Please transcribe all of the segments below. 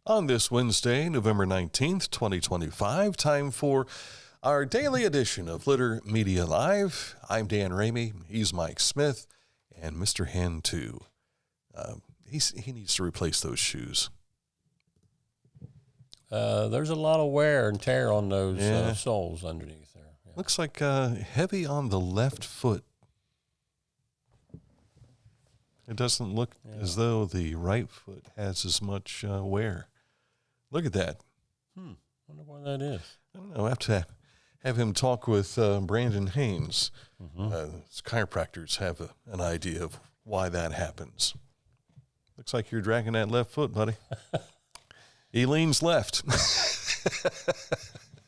On this Wednesday, November 19th, 2025, time for our daily edition of Litter Media Live. I'm Dan Ramey, he's Mike Smith, and Mr. Hand 2. He needs to replace those shoes. There's a lot of wear and tear on those soles underneath there. Yeah. Looks like heavy on the left foot. It doesn't look as though the right foot has as much wear. Look at that. Wonder why that is. I don't know. I have to have him talk with Brandon Haynes. Chiropractors have an idea of why that happens. Looks like you're dragging that left foot, buddy. He leans left.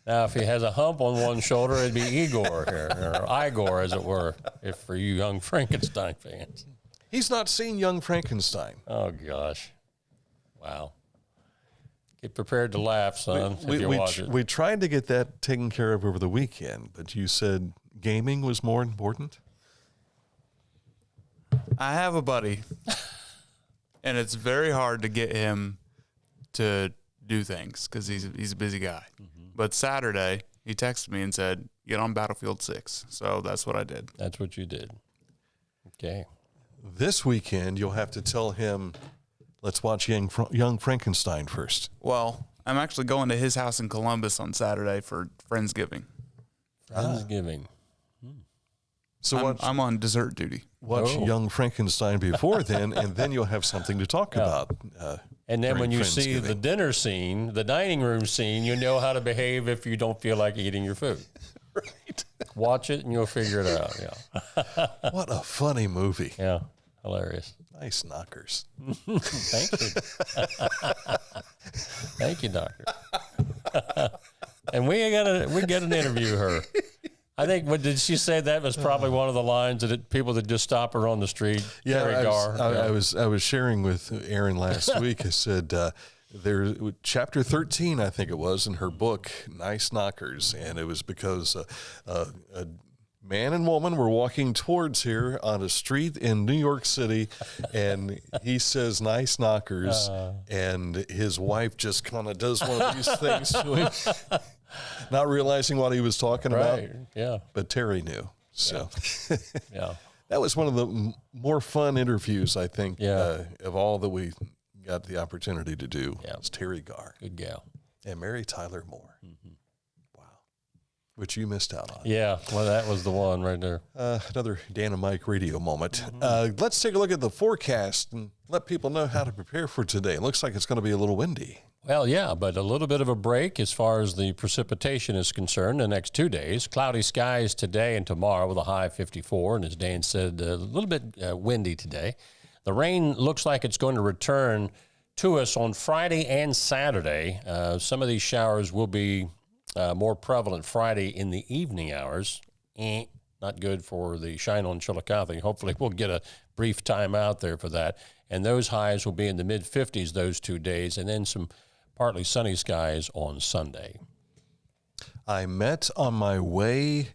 Now, if he has a hump on one shoulder, it'd be Igor here, or Igor, as it were, if for you young Frankenstein fans. He's not seen Young Frankenstein. Oh, gosh. Wow. Get prepared to laugh, son, if you watch it. We tried to get that taken care of over the weekend, but you said gaming was more important? I have a buddy, and it's very hard to get him to do things because he's a busy guy. But Saturday, he texted me and said, get on Battlefield 6. So that's what I did. That's what you did. Okay. This weekend, you'll have to tell him, let's watch Young Frankenstein first. Well, I'm actually going to his house in Columbus on Saturday for Friendsgiving. Friendsgiving. So I'm on dessert duty. Watch Young Frankenstein before then, and then you'll have something to talk about. And then when you see the dinner scene, the dining room scene, you know how to behave if you don't feel like eating your food. Right. Watch it and you'll figure it out. Yeah. What a funny movie. Yeah. Hilarious. Nice knockers. Thank you. Thank you, doctor. And we get an interview her. I think, did she say that was probably one of the lines that people that just stop her on the street? Yeah, I was sharing with Aaron last week. I said, there's chapter 13, I think it was, in her book, Nice Knockers. And it was because a man and woman were walking towards here on a street in New York City, and he says, nice knockers, and his wife just kind of does one of these things to him, not realizing what he was talking about. Yeah. But Terry knew. So yeah. That was one of the more fun interviews, I think, of all that we got the opportunity to do. Yeah. It's Terry Garr. Good gal. And Mary Tyler Moore. Wow. Which you missed out on. Yeah, well, that was the one right there. Another Dan and Mike radio moment. Let's take a look at the forecast and let people know how to prepare for today. It looks like it's going to be a little windy. Well, yeah, but a little bit of a break as far as the precipitation is concerned the next 2 days. Cloudy skies today and tomorrow with a high of 54, and as Dan said, a little bit windy today. The rain looks like it's going to return to us on Friday and Saturday. Some of these showers will be more prevalent Friday in the evening hours. Not good for the Shine on Chillicothe. Hopefully we'll get a brief time out there for that. And those highs will be in the mid-50s those 2 days, and then some partly sunny skies on Sunday. I met on my way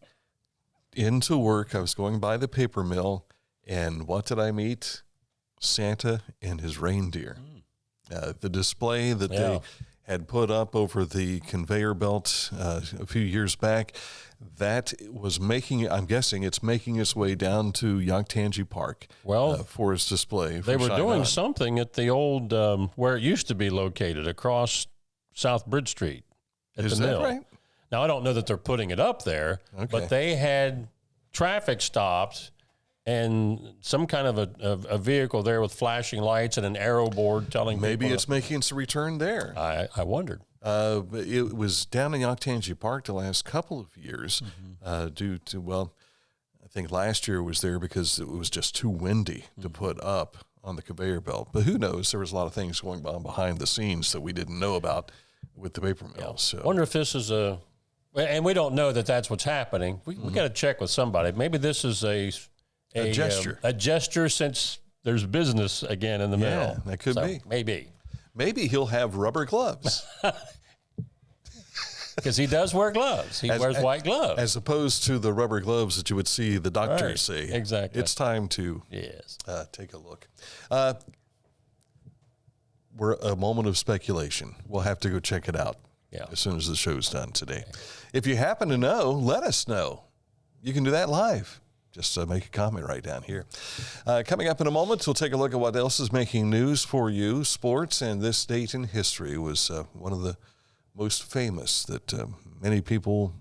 into work. I was going by the paper mill, and what did I meet? Santa and his reindeer. The display that they had put up over the conveyor belt a few years back, that was I'm guessing it's making its way down to Yoctangi Park for its display. They were doing something at the old, where it used to be located, across South Bridge Street at the mill. Right? Now, I don't know that they're putting it up there, but they had traffic stopped and some kind of a vehicle there with flashing lights and an arrow board telling maybe it's making its return there. I wondered. It was down in Yoctangi Park the last couple of years due to, I think last year was there because it was just too windy to put up on the conveyor belt. But who knows? There was a lot of things going on behind the scenes that we didn't know about with the paper mill. Yeah. So. I wonder if this is and we don't know that that's what's happening. We got to check with somebody. Maybe this is a gesture. A gesture since there's business again in the mill. Yeah, that could be. Maybe he'll have rubber gloves. Because he does wear gloves. He wears white gloves. As opposed to the rubber gloves that you would see the doctors say. Exactly. It's time to take a look. we're a moment of speculation. We'll have to go check it out as soon as the show's done today. Okay. If you happen to know, let us know. You can do that live. Just make a comment right down here. Coming up in a moment, we'll take a look at what else is making news for you. Sports, and this date in history was one of the most famous that many people,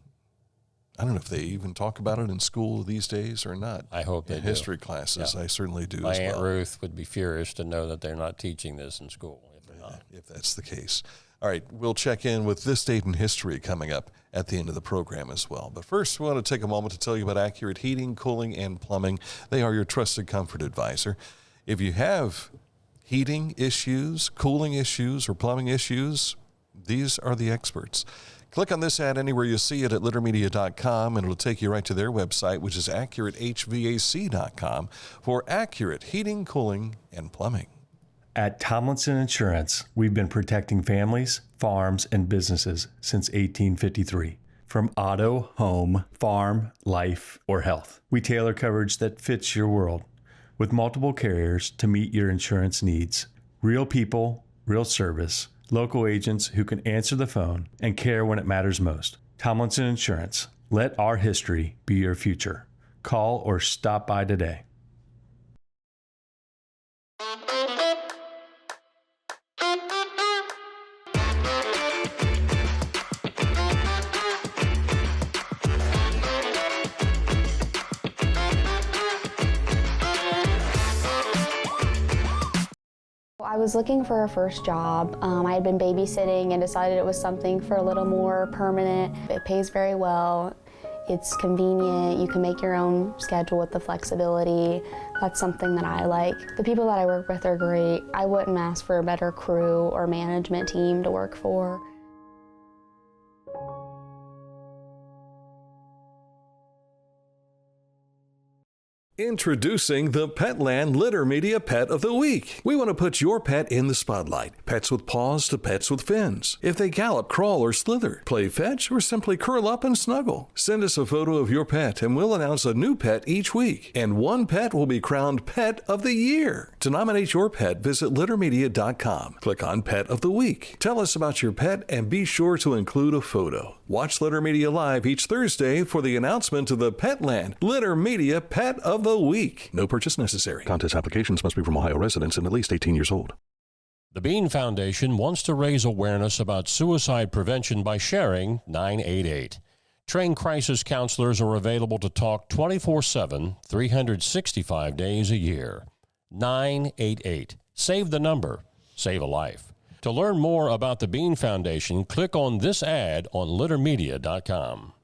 I don't know if they even talk about it in school these days or not. I hope they do. History classes, I certainly do as well. My Aunt Ruth would be furious to know that they're not teaching this in school, if they're not. If that's the case. All right, we'll check in with this date in history coming up at the end of the program as well. But first, we want to take a moment to tell you about Accurate Heating, Cooling, and Plumbing. They are your trusted comfort advisor. If you have heating issues, cooling issues, or plumbing issues, these are the experts. Click on this ad anywhere you see it at littermedia.com, and it'll take you right to their website, which is accuratehvac.com, for accurate heating, cooling, and plumbing. At Tomlinson Insurance, we've been protecting families, farms, and businesses since 1853. From auto, home, farm, life, or health, we tailor coverage that fits your world with multiple carriers to meet your insurance needs. Real people, real service, local agents who can answer the phone and care when it matters most. Tomlinson Insurance. Let our history be your future. Call or stop by today. I was looking for a first job. I had been babysitting and decided it was something for a little more permanent. It pays very well. It's convenient. You can make your own schedule with the flexibility. That's something that I like. The people that I work with are great. I wouldn't ask for a better crew or management team to work for. Introducing the Petland Litter Media Pet of the Week. We want to put your pet in the spotlight. Pets with paws to pets with fins. If they gallop, crawl, or slither, play fetch, or simply curl up and snuggle. Send us a photo of your pet and we'll announce a new pet each week. And one pet will be crowned Pet of the Year. To nominate your pet, visit littermedia.com. Click on Pet of the Week. Tell us about your pet and be sure to include a photo. Watch Litter Media Live each Thursday for the announcement of the Petland Litter Media Pet of the Week. No purchase necessary. Contest applications must be from Ohio residents and at least 18 years old. The Bean Foundation wants to raise awareness about suicide prevention by sharing 988. Trained crisis counselors are available to talk 24/7, 365 days a year. 988. Save the number. Save a life. To learn more about the Bean Foundation, click on this ad on littermedia.com.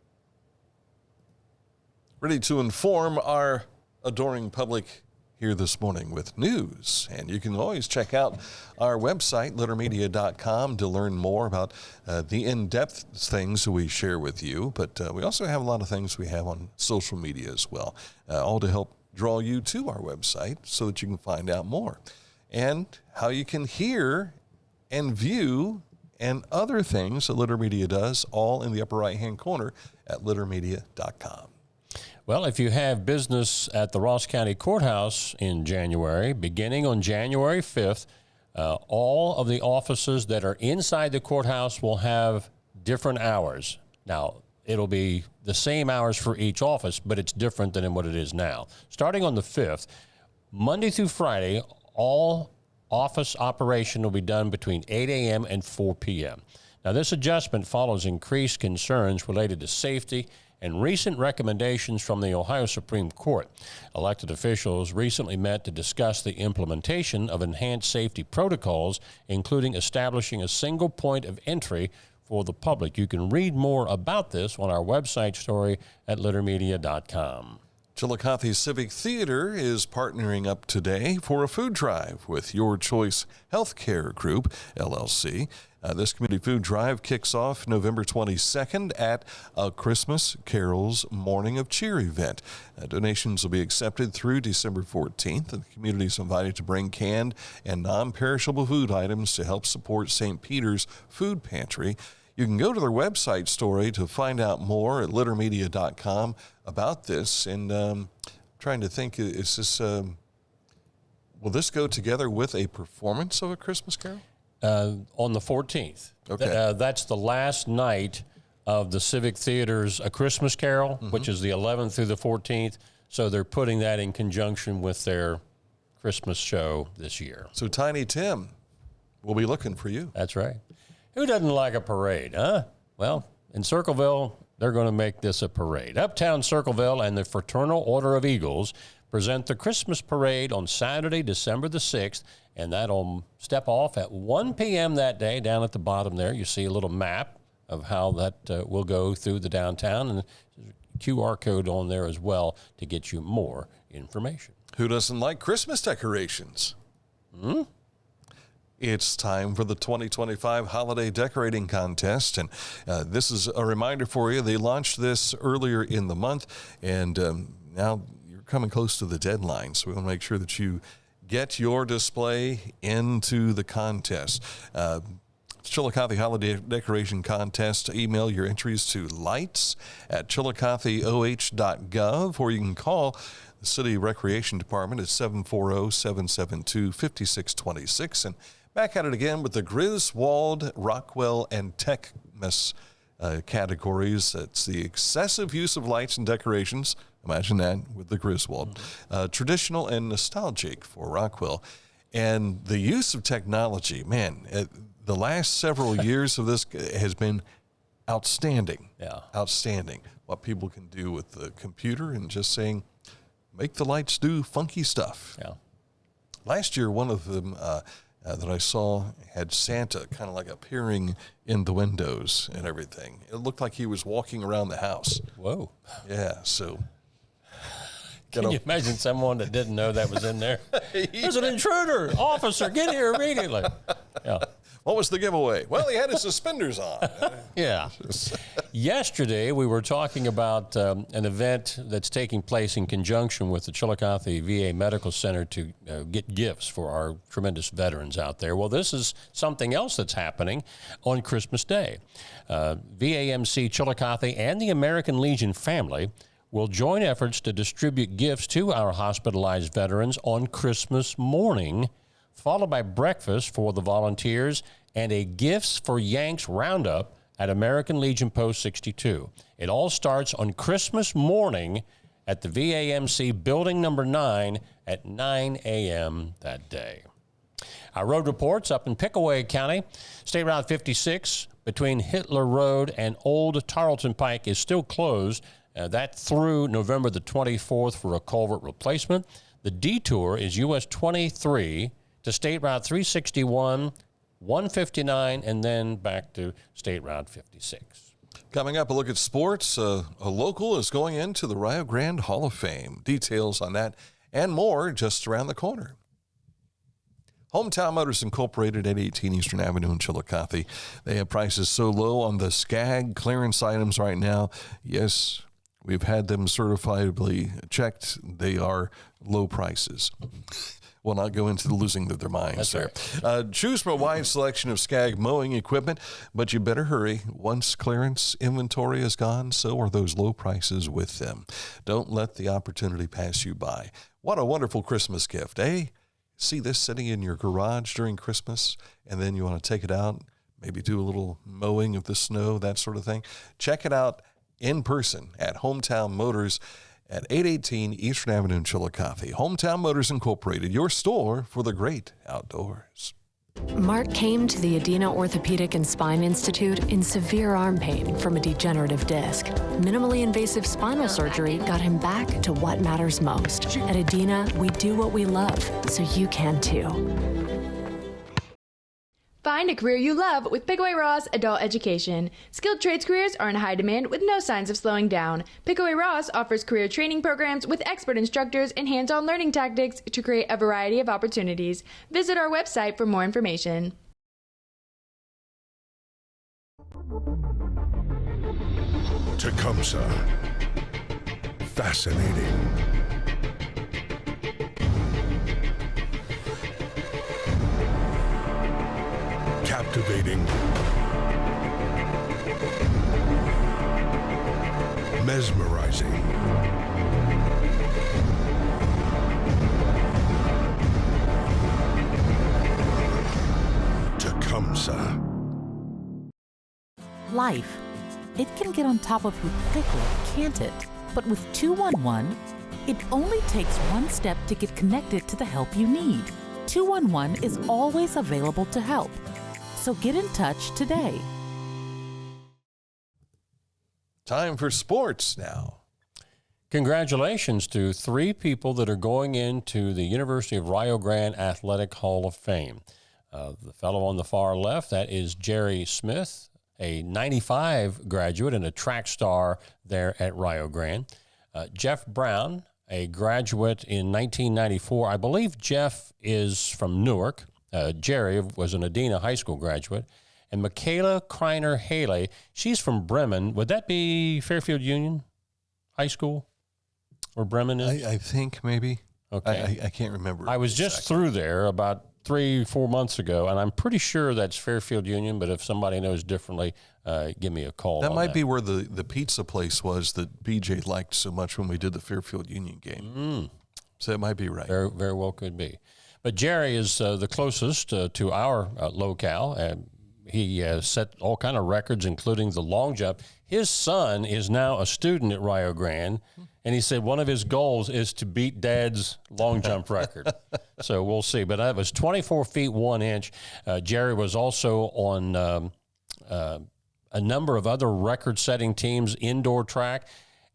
Ready to inform our adoring public here this morning with news. And you can always check out our website, littermedia.com, to learn more about the in-depth things we share with you. But we also have a lot of things we have on social media as well, all to help draw you to our website so that you can find out more. And how you can hear and view and other things that Litter Media does, all in the upper right-hand corner at littermedia.com. Well, if you have business at the Ross County Courthouse in January, beginning on January 5th, all of the offices that are inside the courthouse will have different hours. Now, it'll be the same hours for each office, but it's different than what it is now. Starting on the 5th, Monday through Friday, all office operation will be done between 8 a.m. and 4 p.m. Now, this adjustment follows increased concerns related to safety and recent recommendations from the Ohio Supreme Court. Elected officials recently met to discuss the implementation of enhanced safety protocols, including establishing a single point of entry for the public. You can read more about this on our website story at littermedia.com. Chillicothe Civic Theatre is partnering up today for a food drive with Your Choice Healthcare Group, LLC. This community food drive kicks off November 22nd at a Christmas Carols Morning of Cheer event. Donations will be accepted through December 14th, and the community is invited to bring canned and non-perishable food items to help support St. Peter's Food Pantry. You can go to their website story to find out more at littermedia.com about this. And trying to think, is this will this go together with a performance of A Christmas Carol? on the 14th. Okay. That's the last night of the Civic Theatre's A Christmas Carol, which is the 11th through the 14th. So they're putting that in conjunction with their Christmas show this year. So Tiny Tim will be looking for you. That's right. Who doesn't like a parade, huh? Well, in Circleville, they're going to make this a parade. Uptown Circleville and the Fraternal Order of Eagles present the Christmas parade on Saturday, December the 6th, and that'll step off at 1 p.m. that day. Down at the bottom there, you see a little map of how that will go through the downtown, and there's a QR code on there as well to get you more information. Who doesn't like Christmas decorations? It's time for the 2025 Holiday Decorating Contest, and this is a reminder for you. They launched this earlier in the month, and now you're coming close to the deadline, so we want to make sure that you get your display into the contest. Chillicothe Holiday Decoration Contest. Email your entries to lights@chillicotheoh.gov, or you can call the City Recreation Department at 740-772-5626. And back at it again with the Griswold, Rockwell, and Techmas categories. It's the excessive use of lights and decorations. Imagine that with the Griswold. Traditional and nostalgic for Rockwell. And the use of technology, man, the last several years of this has been outstanding. Yeah. Outstanding. What people can do with the computer and just saying, make the lights do funky stuff. Yeah. Last year, one of them that I saw had Santa kind of like appearing in the windows and everything. It looked like he was walking around the house. Whoa. Yeah, so. Can you imagine someone that didn't know that was in there? There's an intruder. Officer, get here immediately. Yeah. What was the giveaway? Well, he had his suspenders on. Yeah. Yesterday, we were talking about an event that's taking place in conjunction with the Chillicothe VA Medical Center to get gifts for our tremendous veterans out there. Well, this is something else that's happening on Christmas Day. VAMC Chillicothe and the American Legion family will join efforts to distribute gifts to our hospitalized veterans on Christmas morning, followed by breakfast for the volunteers and a Gifts for Yanks roundup at American Legion Post 62. It all starts on Christmas morning at the VAMC Building Number 9 at 9 a.m. that day. Our road reports up in Pickaway County. State Route 56 between Hitler Road and Old Tarleton Pike is still closed. That through November the 24th for a culvert replacement. The detour is US 23 to State Route 361, 159, and then back to State Route 56. Coming up, a look at sports. A local is going into the Rio Grande Hall of Fame. Details on that and more just around the corner. Hometown Motors Incorporated at 18 Eastern Avenue in Chillicothe. They have prices so low on the SCAG clearance items right now. Yes, we've had them certifiably checked. They are low prices. Will not go into losing their minds. That's there. Right. Choose from a wide selection of SCAG mowing equipment, but you better hurry. Once clearance inventory is gone, so are those low prices with them. Don't let the opportunity pass you by. What a wonderful Christmas gift, eh? See this sitting in your garage during Christmas, and then you want to take it out, maybe do a little mowing of the snow, that sort of thing. Check it out in person at Hometown Motors at 818 Eastern Avenue in Chillicothe. Hometown Motors Incorporated, your store for the great outdoors. Mark came to the Adina Orthopedic and Spine Institute in severe arm pain from a degenerative disc. Minimally invasive spinal surgery got him back to what matters most. At Adina, we do what we love, so you can too. Find a career you love with Pickaway Ross Adult Education. Skilled trades careers are in high demand with no signs of slowing down. Pickaway Ross offers career training programs with expert instructors and hands-on learning tactics to create a variety of opportunities. Visit our website for more information. Tecumseh. Fascinating. Captivating. Mesmerizing. Tecumseh. Tecumseh. Life. It can get on top of you quickly, can't it? But with 211, it only takes one step to get connected to the help you need. 211 is always available to help. So get in touch today. Time for sports now. Congratulations to 3 people that are going into the University of Rio Grande Athletic Hall of Fame. The fellow on the far left, that is Jerry Smith, a 95 graduate and a track star there at Rio Grande. Jeff Brown, a graduate in 1994. I believe Jeff is from Newark. Jerry was an Adena High School graduate. And Michaela Kreiner-Haley, she's from Bremen. Would that be Fairfield Union High School? Or Bremen is? I think maybe. Okay. I can't remember. I was just through there about 3-4 months ago, and I'm pretty sure that's Fairfield Union, but if somebody knows differently, give me a call. That might be where the pizza place was that BJ liked so much when we did the Fairfield Union game. So that might be right. Very, very well could be. But Jerry is the closest to our locale. He set all kind of records, including the long jump. His son is now a student at Rio Grande, and he said one of his goals is to beat Dad's long jump record. So we'll see. But that was 24 feet 1 inch. Jerry was also on a number of other record-setting teams, indoor track.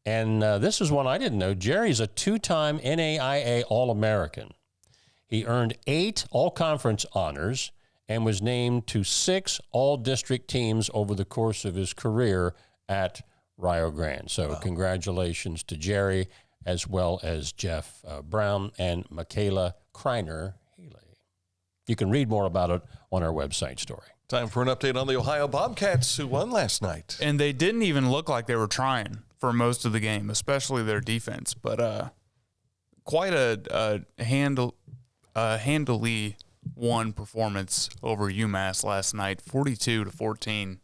And this is one I didn't know. Jerry's a 2-time NAIA All-American. He earned 8 all-conference honors and was named to 6 all-district teams over the course of his career at Rio Grande. So congratulations to Jerry, as well as Jeff Brown and Michaela Kreiner-Haley. You can read more about it on our website story. Time for an update on the Ohio Bobcats, who won last night. And they didn't even look like they were trying for most of the game, especially their defense. But quite a handily won performance over UMass last night, 42-14.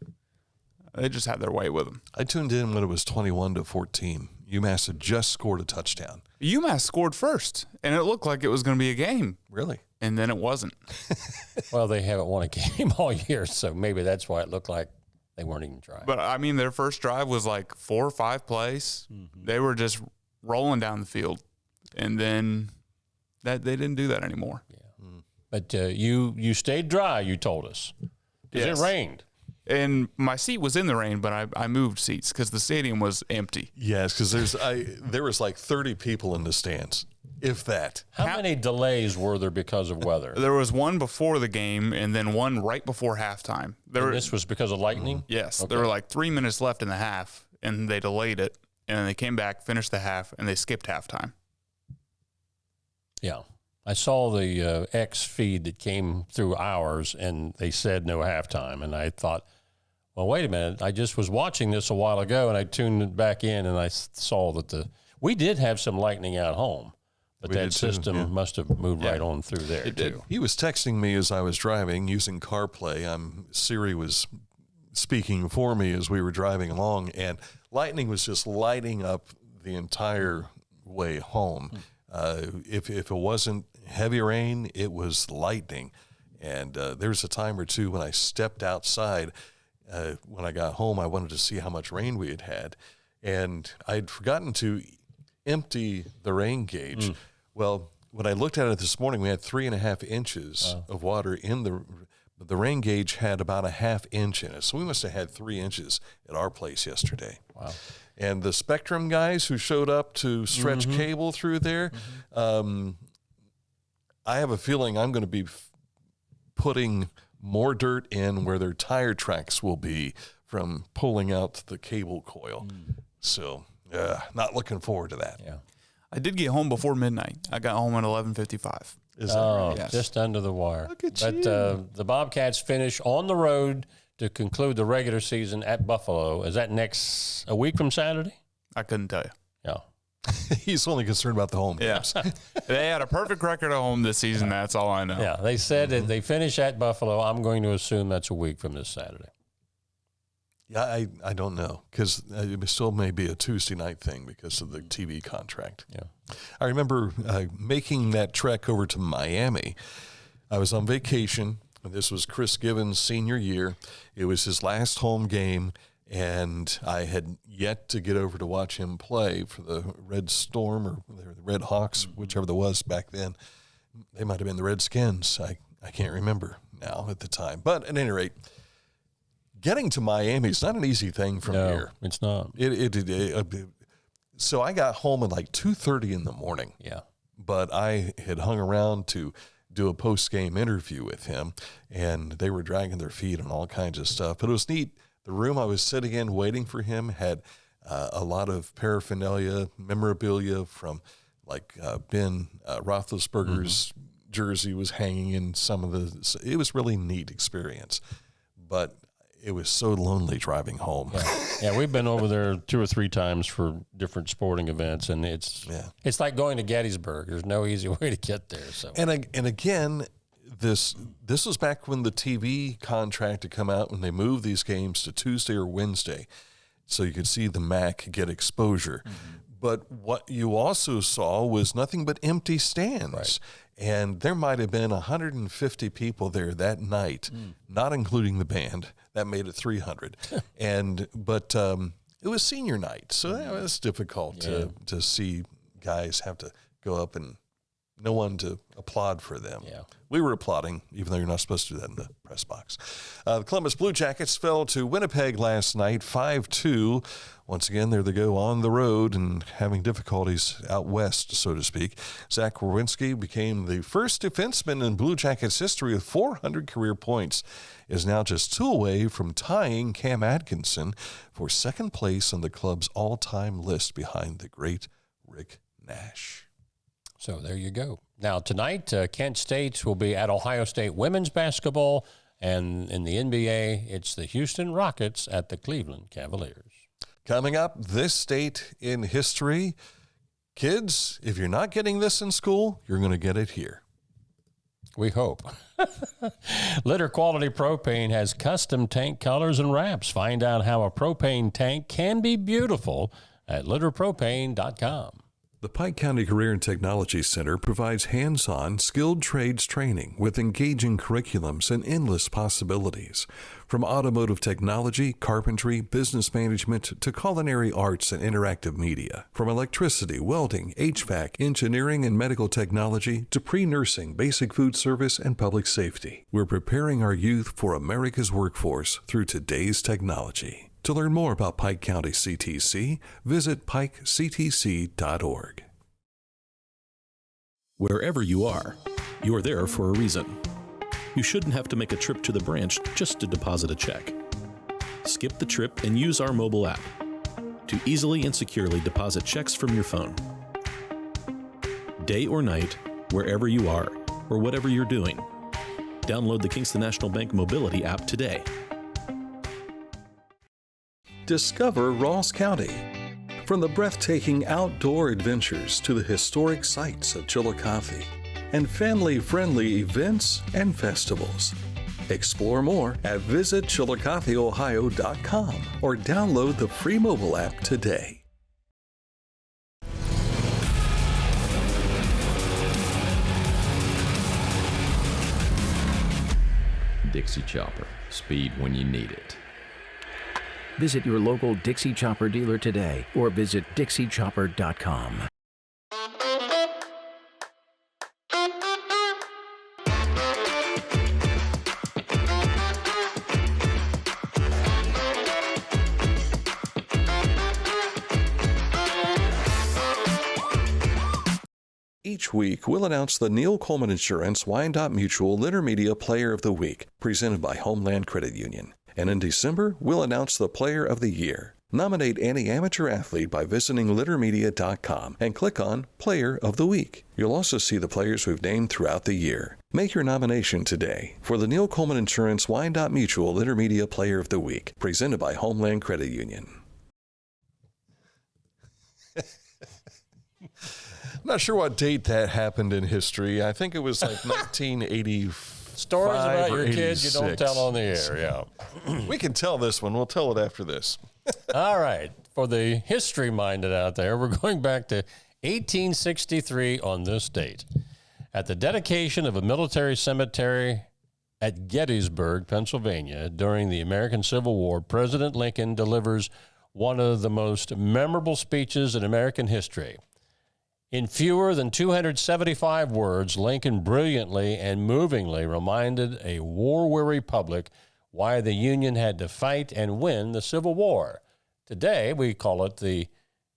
They just had their way with them. I tuned in when it was 21-14. UMass had just scored a touchdown. UMass scored first, and it looked like it was going to be a game. Really? And then it wasn't. Well, they haven't won a game all year, so maybe that's why it looked like they weren't even trying. But, I mean, their first drive was like 4 or 5 plays. Mm-hmm. They were just rolling down the field. And then they didn't do that anymore. Yeah. But you stayed dry, you told us. Because it rained. And my seat was in the rain, but I moved seats because the stadium was empty. Yes, because there was like 30 people in the stands, if that. How many delays were there because of weather? There was one before the game and then one right before halftime. This was because of lightning? Yes. Okay. There were like 3 minutes left in the half, and they delayed it. And then they came back, finished the half, and they skipped halftime. Yeah. I saw the X feed that came through ours, and they said no halftime. And I thought, well, wait a minute. I just was watching this a while ago, and I tuned it back in, and I saw that we did have some lightning out home, but that system must have moved right on through there, too. He was texting me as I was driving using CarPlay. Siri was speaking for me as we were driving along, and lightning was just lighting up the entire way home. If it wasn't heavy rain, it was lightning. And there was a time or two when I stepped outside. When I got home, I wanted to see how much rain we had. And I'd forgotten to empty the rain gauge. Well, when I looked at it this morning, we had 3.5 inches of water in the rain gauge had about a 1/2 inch in it. So we must have had 3 inches at our place yesterday. Wow. And the Spectrum guys who showed up to stretch cable through there, I have a feeling I'm going to be putting more dirt in where their tire tracks will be from pulling out the cable coil. So, not looking forward to that. Yeah. I did get home before midnight. I got home at 11:55. Is that right? Yes. Just under the wire. Look at but the Bobcats finish on the road to conclude the regular season at Buffalo. Is that a week from Saturday? I couldn't tell you. Yeah. He's only concerned about the home games. They had a perfect record at home this season. That's all I know. Yeah, they said that they finish at Buffalo. I'm going to assume that's a week from this Saturday. Yeah, I don't know, because it still may be a Tuesday night thing because of the TV contract. Yeah, I remember making that trek over to Miami. I was on vacation, This was Chris Given's senior year. It was his last home game, and I had yet to get over to watch him play for the Red Storm or the Red Hawks, whichever there was back then. They might have been the Redskins. I can't remember now at the time. But at any rate, getting to Miami is not an easy thing from here. It's not. So I got home at like 2:30 in the morning. Yeah. But I had hung around to do a post-game interview with him, and they were dragging their feet on all kinds of stuff. But it was neat. The room I was sitting in waiting for him had a lot of paraphernalia, memorabilia from like Ben Roethlisberger's jersey was hanging in some of the. It was really neat experience, but it was so lonely driving home. Yeah, we've been over there 2 or 3 times for different sporting events, and it's like going to Gettysburg. There's no easy way to get there. So and again, this was back when the TV contract had come out, when they moved these games to Tuesday or Wednesday, so you could see the MAC get exposure. But what you also saw was nothing but empty stands. Right. And there might have been 150 people there that night, not including the band. That made it 300. But it was senior night, so that was difficult to see guys have to go up and no one to applaud for them. Yeah. We were applauding, even though you're not supposed to do that in the press box. The Columbus Blue Jackets fell to Winnipeg last night, 5-2. Once again, there they go on the road and having difficulties out west, so to speak. Zach Werenski became the first defenseman in Blue Jackets history with 400 career points, is now just 2 away from tying Cam Atkinson for second place on the club's all-time list behind the great Rick Nash. So there you go. Now tonight, Kent State will be at Ohio State women's basketball, and in the NBA, it's the Houston Rockets at the Cleveland Cavaliers. Coming up, this state in history. Kids, if you're not getting this in school, you're going to get it here. We hope. Litter Quality Propane has custom tank colors and wraps. Find out how a propane tank can be beautiful at litterpropane.com. The Pike County Career and Technology Center provides hands-on, skilled trades training with engaging curriculums and endless possibilities. From automotive technology, carpentry, business management, to culinary arts and interactive media. From electricity, welding, HVAC, engineering, and medical technology to pre-nursing, basic food service, and public safety. We're preparing our youth for America's workforce through today's technology. To learn more about Pike County CTC, visit pikectc.org. Wherever you are, you're there for a reason. You shouldn't have to make a trip to the branch just to deposit a check. Skip the trip and use our mobile app to easily and securely deposit checks from your phone. Day or night, wherever you are, or whatever you're doing, download the Kingston National Bank Mobility app today. Discover Ross County. From the breathtaking outdoor adventures to the historic sights of Chillicothe and family-friendly events and festivals. Explore more at visitchillicotheohio.com or download the free mobile app today. Dixie Chopper. Speed when you need it. Visit your local Dixie Chopper dealer today or visit dixiechopper.com. Each week, we'll announce the Neil Coleman Insurance Wyandotte Mutual Intermedia Player of the Week, presented by Homeland Credit Union. And in December, we'll announce the Player of the Year. Nominate any amateur athlete by visiting littermedia.com and click on Player of the Week. You'll also see the players we've named throughout the year. Make your nomination today for the Neil Coleman Insurance Wyandotte Mutual Intermedia Player of the Week, presented by Homeland Credit Union. I'm not sure what date that happened in history. I think it was like 1985. Stories about your 86. kids you don't tell on the air, yeah. We can tell this one. We'll tell it after this. All right. For the history-minded out there, we're going back to 1863 on this date. At the dedication of a military cemetery At Gettysburg, Pennsylvania, during the American Civil War, President Lincoln delivers one of the most memorable speeches in American history. In fewer than 275 words, Lincoln brilliantly and movingly reminded a war-weary public why the Union had to fight and win the Civil War. Today, we call it the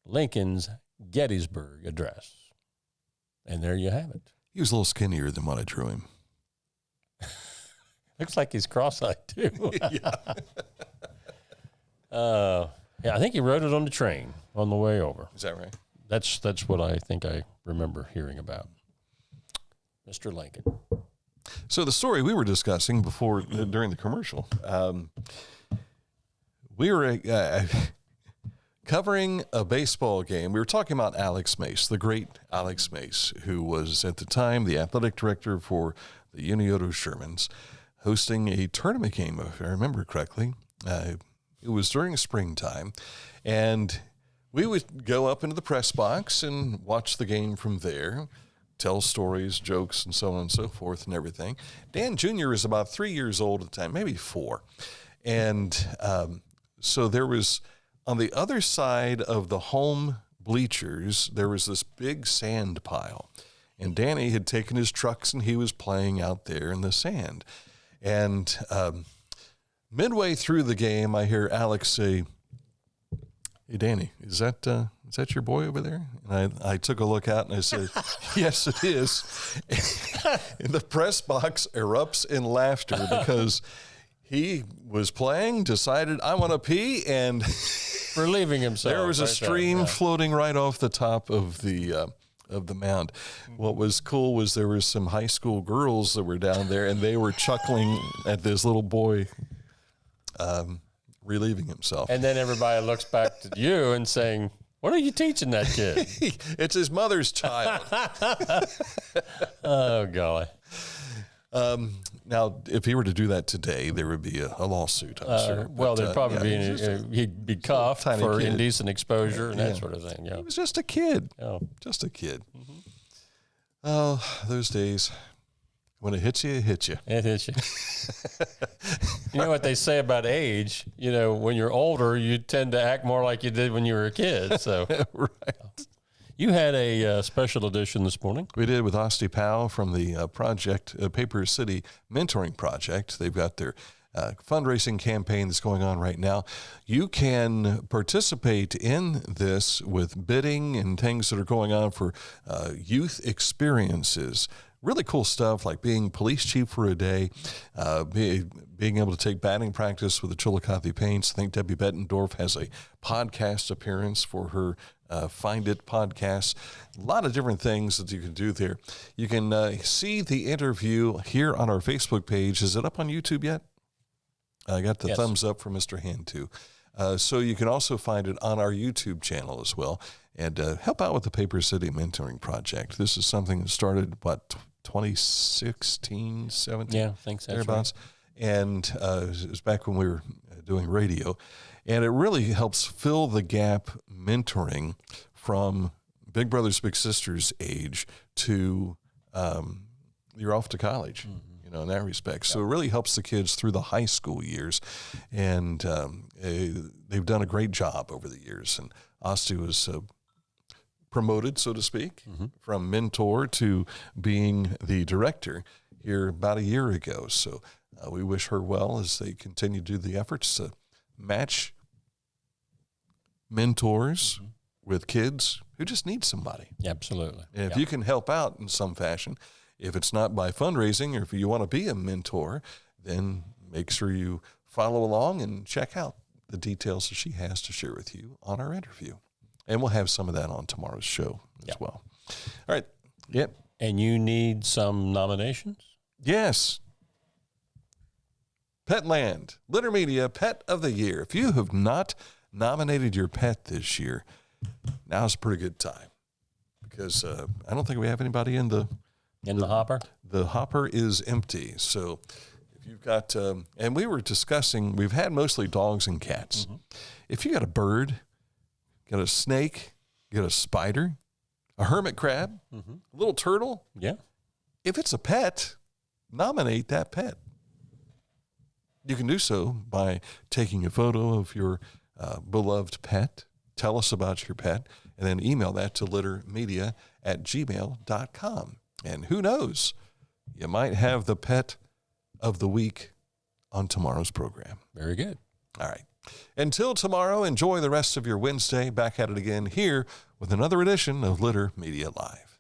Lincoln's Gettysburg Address. And there you have it. He was a little skinnier than what I drew him. Looks like he's cross-eyed, too. Yeah. Yeah, I think he wrote it on the train on the way over. Is that right? That's what I think I remember hearing about. Mr. Lincoln. So the story we were discussing before, during the commercial, we were covering a baseball game. We were talking about Alex Mace, the great Alex Mace, who was at the time the athletic director for the Unioto Shermans, hosting a tournament game, if I remember correctly. It was during springtime, and we would go up into the press box and watch the game from there, tell stories, jokes, and so on and so forth and everything. Dan Jr. is about 3 years old at the time, maybe 4. And so there was, on the other side of the home bleachers, there was this big sand pile. And Danny had taken his trucks and he was playing out there in the sand. And midway through the game, I hear Alex say, "Hey, Danny, is that your boy over there?" And I took a look out and I said, "Yes, it is." And the press box erupts in laughter because he was playing, decided, "I want to pee," and relieving himself. There was a stream floating right off the top of the mound. What was cool was there were some high school girls that were down there, and they were chuckling at this little boy relieving himself. And then everybody looks back to you and saying, "What are you teaching that kid?" It's his mother's child. Oh, golly. Now, if he were to do that today, there would be a lawsuit, I'm sure. Well, there'd probably be he'd be cuffed for kid. Indecent exposure and that sort of thing. Yeah, he was just a kid. Oh. Just a kid. Mm-hmm. Oh, those days. When it hits you, it hits you. It hits you. You know what they say about age? You know, when you're older, you tend to act more like you did when you were a kid. So, right. You had a special edition this morning. We did with Osti Powell from the Paper City Mentoring Project. They've got their fundraising campaign that's going on right now. You can participate in this with bidding and things that are going on for youth experiences. Really cool stuff like being police chief for a day, being able to take batting practice with the Chillicothe Paints. I think Debbie Bettendorf has a podcast appearance for her Find It podcast. A lot of different things that you can do there. You can see the interview here on our Facebook page. Is it up on YouTube yet? I got the thumbs up from Mr. Hand too. So you can also find it on our YouTube channel as well. And help out with the Paper City Mentoring Project. This is something that started, 2016, 17? Yeah, I think so. Thereabouts. Right. And it was back when we were doing radio. And it really helps fill the gap mentoring from Big Brothers, Big Sisters age to you're off to college, you know, in that respect. So it really helps the kids through the high school years. And they've done a great job over the years. And Osti was promoted, so to speak, from mentor to being the director here about a year ago. So we wish her well as they continue to do the efforts to match mentors with kids who just need somebody. Absolutely. And if you can help out in some fashion, if it's not by fundraising or if you want to be a mentor, then make sure you follow along and check out the details that she has to share with you on our interview. And we'll have some of that on tomorrow's show as well. All right. Yep. And you need some nominations? Yes. Petland, Litter Media Pet of the Year. If you have not nominated your pet this year, now's a pretty good time because I don't think we have anybody in the hopper. The hopper is empty. So if you've got, and we were discussing, we've had mostly dogs and cats. If you got a bird, got a snake, got a spider, a hermit crab, a little turtle. Yeah. If it's a pet, nominate that pet. You can do so by taking a photo of your beloved pet. Tell us about your pet, and then email that to littermedia@gmail.com. And who knows, you might have the pet of the week on tomorrow's program. Very good. All right. Until tomorrow, enjoy the rest of your Wednesday. Back at it again here with another edition of Litter Media Live.